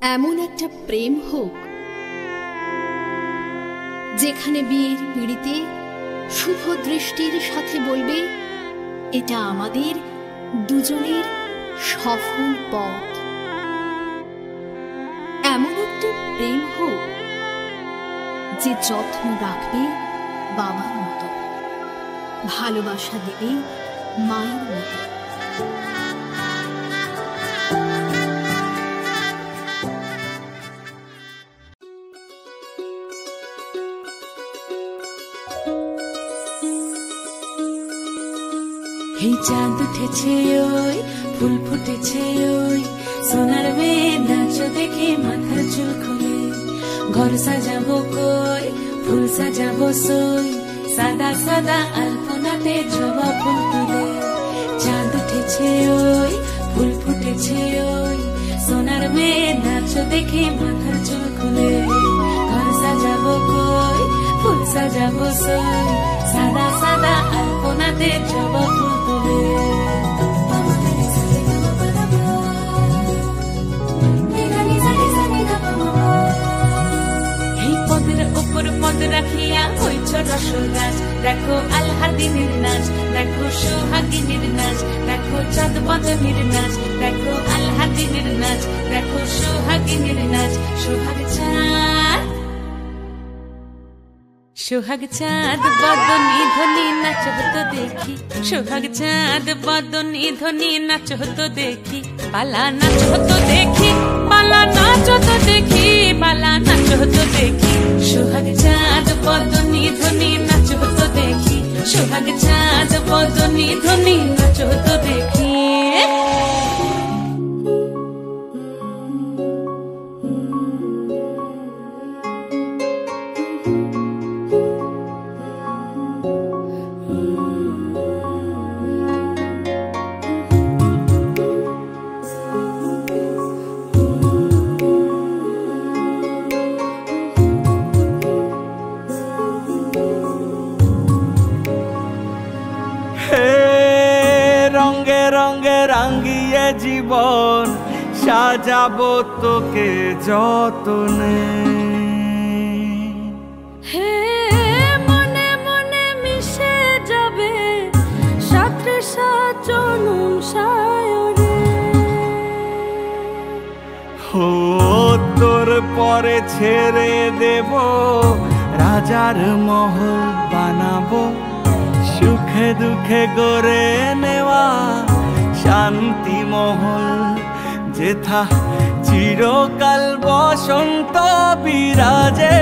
এমন একটা প্রেম হোক যেখানে বিয়ের পিড়িতে শুভ দৃষ্টির সাথে বলবে এটা আমাদের দুজনের সফল পথ। এমন একটা প্রেম হোক যে যত্ন রাখবে বাবার মতো, ভালোবাসা দেবে মায়ের মতো। এই চাঁদ উঠেছে ওই ফুল ফুটেছে ওই সোনার মেয়ে নাচ দেখে মাথার চুল খুলে, ঘর সাজাবো কই ফুল সাজাবো সই, সাদা সাদা আলপনাতে জবা ফুল তুলে। চাঁদ উঠেছে ওই ফুল ফুটেছে ওই সোনার মেয়ে নাচ দেখে মাথার চুল খুলে, ঘর সাজাবো কই ফুল সাজাবো সই, সাদা সাদা আলপনাতে জবা ফুল তুলে। এই পদের উপর পদ রাখিয়া হইছ রসল গাছ, দেখো আলহাদিনের নাচ, দেখো সোহাগিনীর নাচ, দেখো চাঁদ বদনের নাচ, দেখো আলহাদিনের নাচ, দেখো সোহাগিনীর নাচ। সোহাগ চাঁদ সোহাগ চাঁদ বদনী ধ্বনি নাচ হতো দেখি, সোহাগ চাঁদ বদনী ধ্বনি নাচ হতো দেখি, পালা নাচ হতো দেখি, পালা নাচ হতো দেখি, পালা নাচ হতো দেখি। সোহাগ চাঁদ বদনী ধ্বনি নাচ হতো দেখি, সোহাগ চাঁদ বদনী ধ্বনি নাচ হতো দেখি। রঙে রঙে রাঙিয়ে জীবন সাজাবো তোকে যতনে, হে মনে মনে মিশে যাবে সাথে সাজনুম সায়রে। ও তোর পরে ছেড়ে দেব রাজার মহল বানাবো, সুখে দুঃখে গড়ে নেওয়া শান্তি মহল, যেথা চিরকাল বসন্ত বিরাজে।